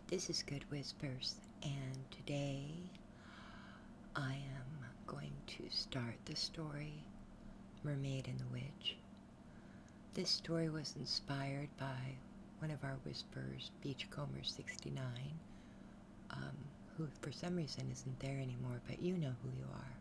This is Good Whispers, and today I am going to start the story Mermaid and the Witch. This story was inspired by one of our Whispers, Beachcomber 69, who for some reason isn't there anymore, but you know who you are.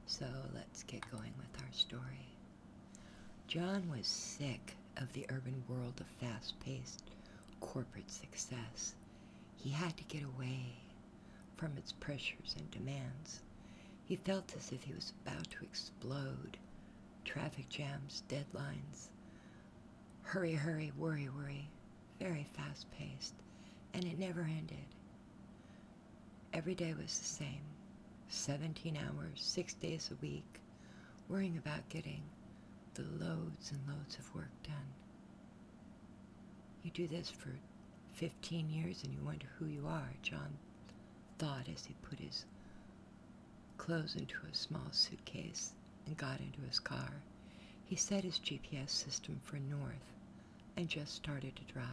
So let's get going with our story. John was sick of the urban world of fast-paced corporate success. He had to get away from its pressures and demands. He felt as if he was about to explode. Traffic jams, deadlines, hurry, hurry, worry, worry, very fast-paced, and it never ended. Every day was the same, 17 hours, 6 days a week, worrying about getting the loads and loads of work done. You do this for 15 years and you wonder who you are, John thought as he put his clothes into a small suitcase and got into his car. He set his GPS system for north and just started to drive.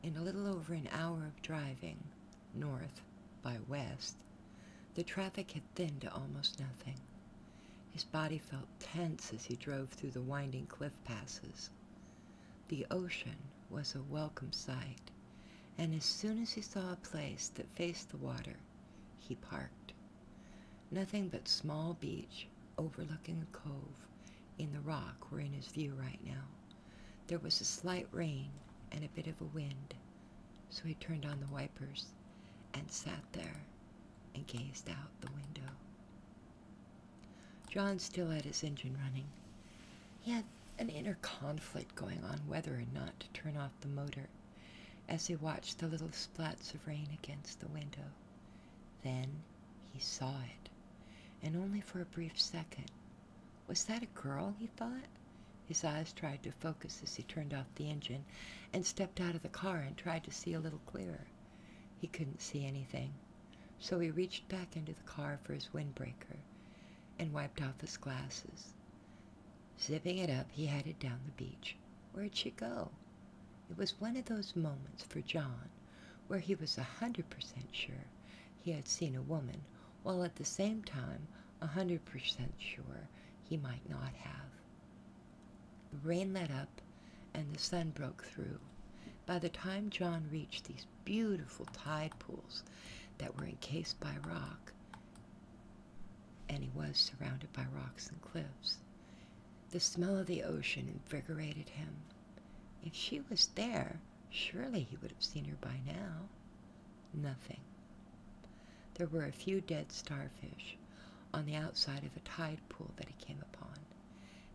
In a little over an hour of driving, north by west, the traffic had thinned to almost nothing. His body felt tense as he drove through the winding cliff passes. The ocean was a welcome sight, and as soon as he saw a place that faced the water, he parked. Nothing but small beach overlooking a cove in the rock were in his view right now. There was a slight rain and a bit of a wind, so he turned on the wipers and sat there and gazed out the window. John still had his engine running. He had an inner conflict going on whether or not to turn off the motor as he watched the little splats of rain against the window. Then he saw it, and only for a brief second. Was that a girl, he thought? His eyes tried to focus as he turned off the engine and stepped out of the car and tried to see a little clearer. He couldn't see anything, so he reached back into the car for his windbreaker and wiped off his glasses. Zipping it up, he headed down the beach. Where'd she go? It was one of those moments for John where he was 100% sure he had seen a woman, while at the same time 100% sure he might not have. The rain let up and the sun broke through. By the time John reached these beautiful tide pools that were encased by rock, and he was surrounded by rocks and cliffs, the smell of the ocean invigorated him. If she was there, surely he would have seen her by now. Nothing. There were a few dead starfish on the outside of a tide pool that he came upon,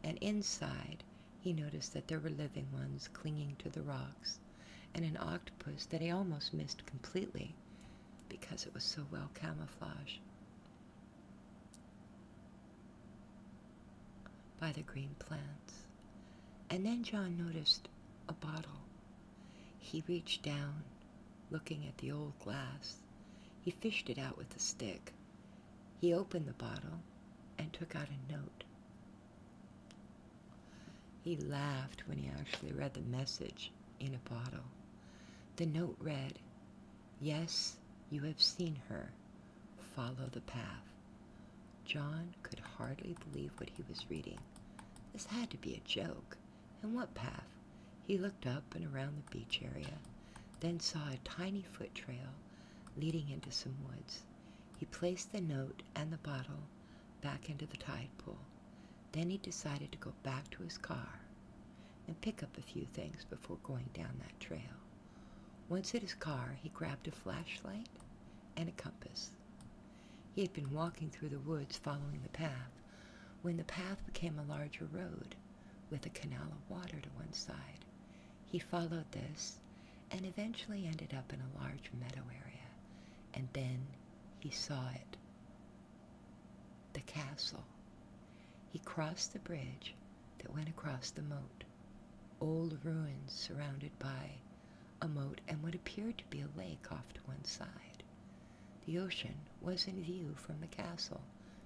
and inside he noticed that there were living ones clinging to the rocks, and an octopus that he almost missed completely because it was so well camouflaged by the green plants. And then John noticed a bottle. He reached down, looking at the old glass. He fished it out with a stick. He opened the bottle and took out a note. He laughed when he actually read the message in a bottle. The note read, "Yes, you have seen her. Follow the path." John could hardly believe what he was reading. This had to be a joke. And what path? He looked up and around the beach area, then saw a tiny foot trail leading into some woods. He placed the note and the bottle back into the tide pool. Then he decided to go back to his car and pick up a few things before going down that trail. Once at his car, he grabbed a flashlight and a compass. He had been walking through the woods following the path when the path became a larger road with a canal of water to one side. He followed this and eventually ended up in a large meadow area, and then he saw it. The castle. He crossed the bridge that went across the moat. Old ruins surrounded by a moat and what appeared to be a lake off to one side. The ocean was in view from the castle,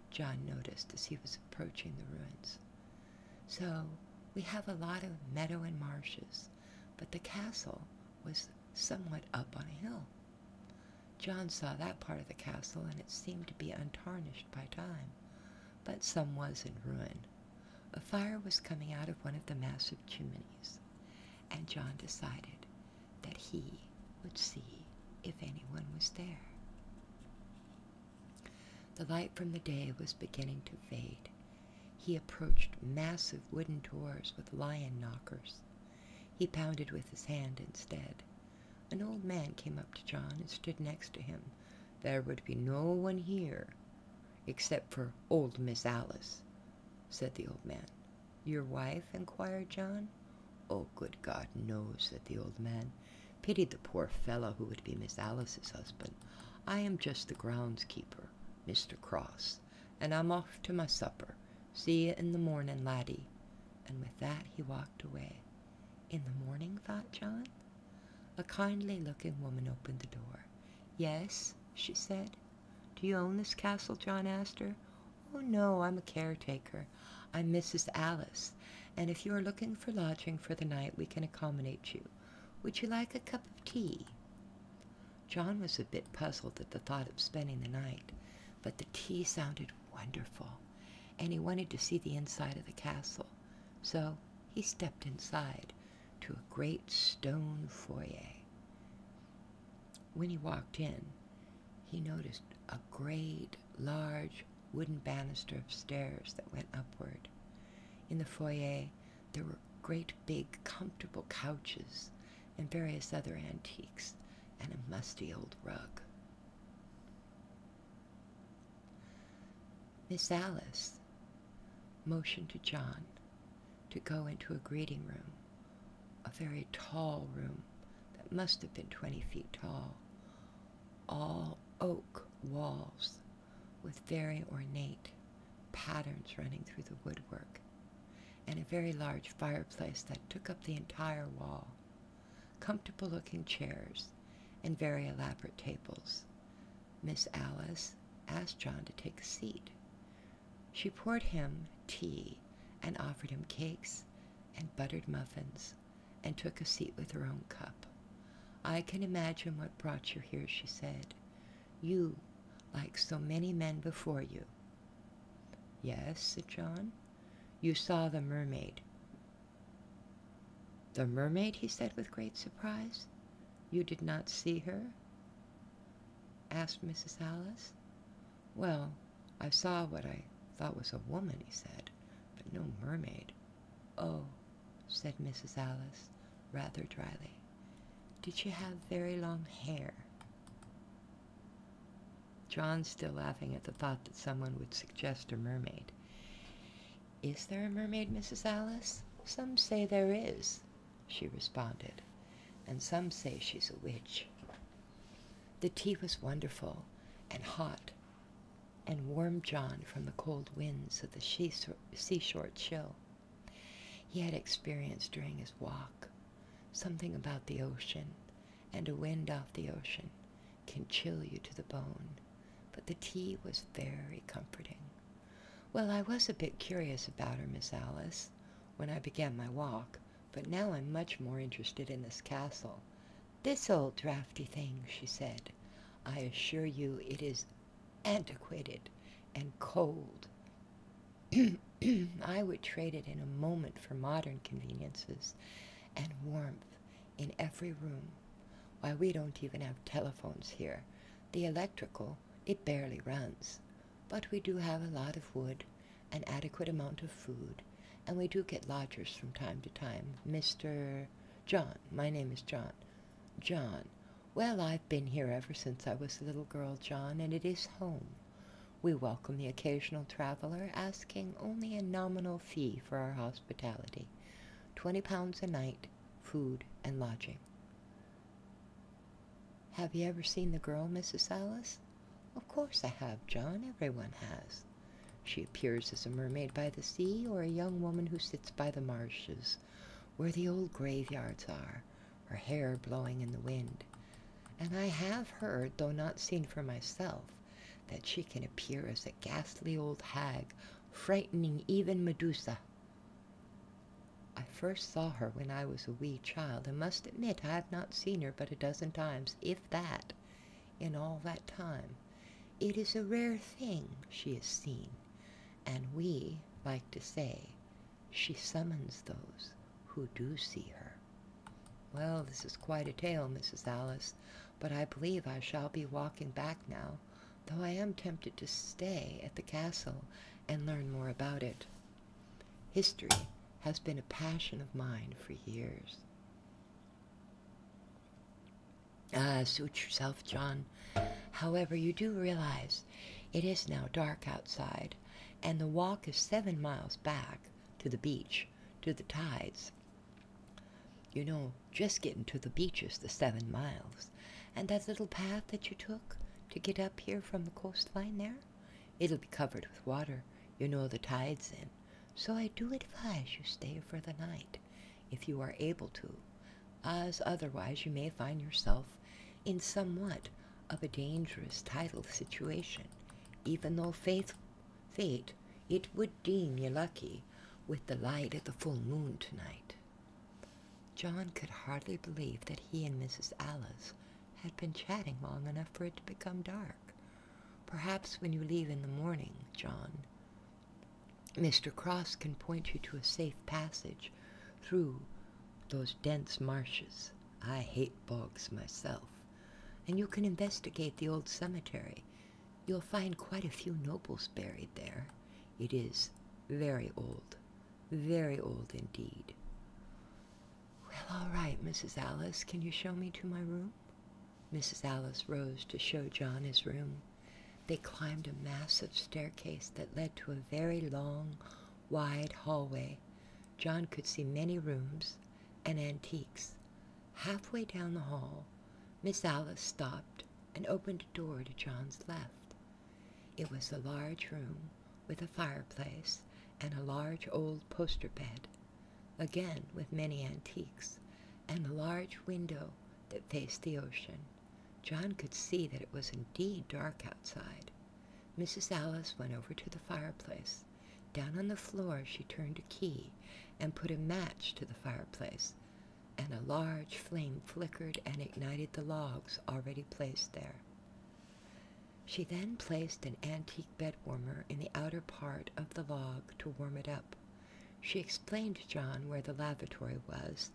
John noticed as he was approaching the ruins. So we have a lot of meadow and marshes, but the castle was somewhat up on a hill. John saw that part of the castle, and it seemed to be untarnished by time, but some was in ruin. A fire was coming out of one of the massive chimneys, and John decided that he would see if anyone was there. The light from the day was beginning to fade. He approached massive wooden doors with lion knockers. He pounded with his hand instead. An old man came up to John and stood next to him. "There would be no one here, except for old Miss Alice," said the old man. "Your wife?" inquired John. "Oh, good God, no," said the old man. "Pity the poor fellow who would be Miss Alice's husband. I am just the groundskeeper, Mr. Cross, and I'm off to my supper. See you in the morning, laddie." And with that he walked away. In the morning, thought John. A kindly-looking woman opened the door. "Yes," she said. "Do you own this castle?" John asked her. "Oh, no, I'm a caretaker. I'm Mrs. Alice, and if you are looking for lodging for the night, we can accommodate you. Would you like a cup of tea?" John was a bit puzzled at the thought of spending the night, but the tea sounded wonderful, and he wanted to see the inside of the castle, so he stepped inside to a great stone foyer. When he walked in, he noticed a great, large wooden banister of stairs that went upward. In the foyer, there were great big, comfortable couches and various other antiques and a musty old rug. Miss Alice motioned to John to go into a greeting room, a very tall room that must have been 20 feet tall, all oak walls with very ornate patterns running through the woodwork, and a very large fireplace that took up the entire wall, comfortable-looking chairs, and very elaborate tables. Miss Alice asked John to take a seat. She poured him tea and offered him cakes and buttered muffins, and took a seat with her own cup. "I can imagine what brought you here," she said. "You, like so many men before you." "Yes," said John. "You saw the mermaid." "The mermaid?" he said with great surprise. "You did not see her?" asked Mrs. Alice. "Well, I saw what I thought was a woman," he said, "but no mermaid." "Oh," said Mrs. Alice, rather dryly. "Did she have very long hair?" John, still laughing at the thought that someone would suggest a mermaid. "Is there a mermaid, Mrs. Alice? Some say there is," she responded, "and some say she's a witch." The tea was wonderful and hot, and warmed John from the cold winds of the seashore chill. He had experienced during his walk. Something about the ocean and a wind off the ocean can chill you to the bone, but the tea was very comforting. "Well, I was a bit curious about her, Miss Alice, when I began my walk, but now I'm much more interested in this castle. This old drafty thing," she said. "I assure you it is antiquated and cold. I would trade it in a moment for modern conveniences and warmth in every room. Why, we don't even have telephones here. The electrical, it barely runs. But we do have a lot of wood, an adequate amount of food, and we do get lodgers from time to time. Mr. John, my name is John. John. Well, I've been here ever since I was a little girl, John, and it is home. We welcome the occasional traveler, asking only a nominal fee for our hospitality. £20 a night, food and lodging." "Have you ever seen the girl, Mrs. Alice?" "Of course I have, John. Everyone has. She appears as a mermaid by the sea, or a young woman who sits by the marshes, where the old graveyards are, her hair blowing in the wind. And I have heard, though not seen for myself, that she can appear as a ghastly old hag, frightening even Medusa." I first saw her when I was a wee child, and must admit I have not seen her but a dozen times, if that, in all that time. It is a rare thing she is seen, and we like to say she summons those who do see her. Well, this is quite a tale, Mrs. Alice, but I believe I shall be walking back now, though I am tempted to stay at the castle and learn more about it. History has been a passion of mine for years. Suit yourself, John. However, you do realize it is now dark outside, and the walk is 7 miles back to the beach, to the tides. You know, just getting to the beach is the 7 miles, and that little path that you took to get up here from the coastline there, it'll be covered with water. You know the tide's in. So I do advise you stay for the night, if you are able to, as otherwise you may find yourself in somewhat of a dangerous tidal situation, even though fate, it would deem you lucky with the light of the full moon tonight. John could hardly believe that he and Mrs. Alice had been chatting long enough for it to become dark. Perhaps when you leave in the morning, John, Mr. Cross can point you to a safe passage through those dense marshes. I hate bogs myself. And you can investigate the old cemetery. You'll find quite a few nobles buried there. It is very old indeed. Well, all right, Mrs. Alice, can you show me to my room? Mrs. Alice rose to show John his room. They climbed a massive staircase that led to a very long, wide hallway. John could see many rooms and antiques. Halfway down the hall, Miss Alice stopped and opened a door to John's left. It was a large room with a fireplace and a large old poster bed, again with many antiques, and a large window that faced the ocean. John could see that it was indeed dark outside. Mrs. Alice went over to the fireplace. Down on the floor she turned a key and put a match to the fireplace, and a large flame flickered and ignited the logs already placed there. She then placed an antique bed warmer in the outer part of the log to warm it up. She explained to John where the lavatory was,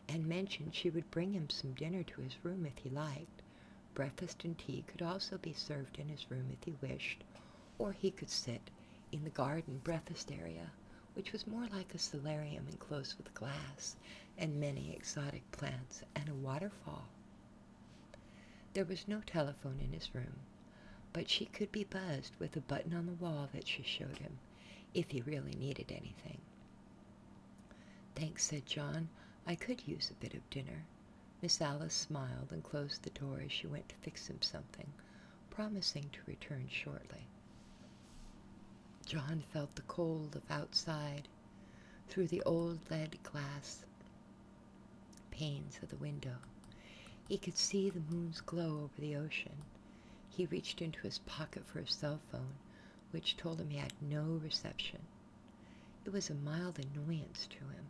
and mentioned she would bring him some dinner to his room if he liked. Breakfast and tea could also be served in his room if he wished, or he could sit in the garden breakfast area, which was more like a solarium enclosed with glass and many exotic plants and a waterfall. There was no telephone in his room, but she could be buzzed with a button on the wall that she showed him, if he really needed anything. "Thanks," said John. "I could use a bit of dinner." Miss Alice smiled and closed the door as she went to fix him something, promising to return shortly. John felt the cold of outside through the old lead glass panes of the window. He could see the moon's glow over the ocean. He reached into his pocket for his cell phone, which told him he had no reception. It was a mild annoyance to him,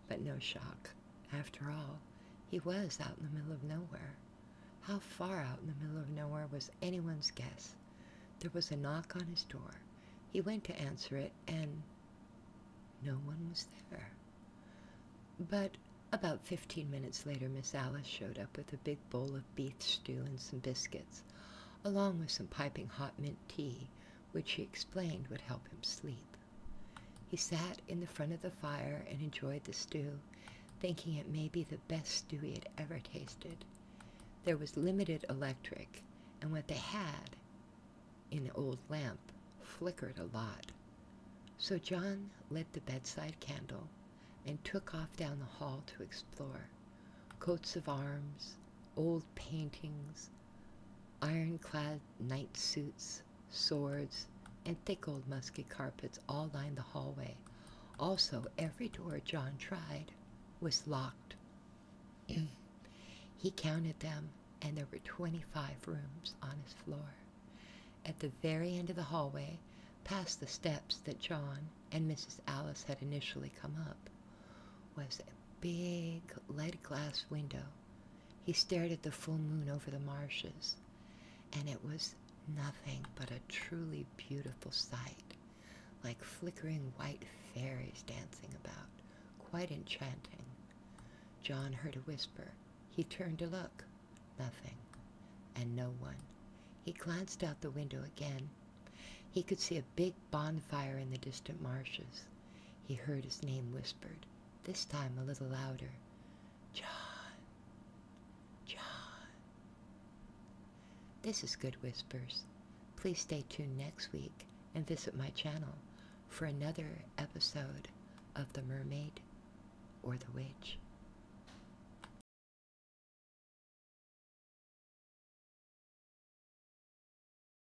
but no shock. After all, he was out in the middle of nowhere. How far out in the middle of nowhere was anyone's guess? There was a knock on his door. He went to answer it, and no one was there. But about 15 minutes later, Miss Alice showed up with a big bowl of beef stew and some biscuits, along with some piping hot mint tea, which she explained would help him sleep. He sat in the front of the fire and enjoyed the stew, thinking it may be the best stew he had ever tasted. There was limited electric, and what they had in the old lamp flickered a lot. So John lit the bedside candle and took off down the hall to explore. Coats of arms, old paintings, ironclad knight suits, swords, and thick old musky carpets all lined the hallway. Also, every door John tried was locked. He counted them, and there were 25 rooms on his floor. At the very end of the hallway, past the steps that John and Mrs. Alice had initially come up, was a big lead glass window. He stared at the full moon over the marshes, and it was nothing but a truly beautiful sight, like flickering white fairies dancing about, quite enchanting. John heard a whisper. He turned to look. Nothing, and no one. He glanced out the window again. He could see a big bonfire in the distant marshes. He heard his name whispered, this time a little louder. John, John. This is Good Whispers. Please stay tuned next week and visit my channel for another episode of The Mermaid or the Witch.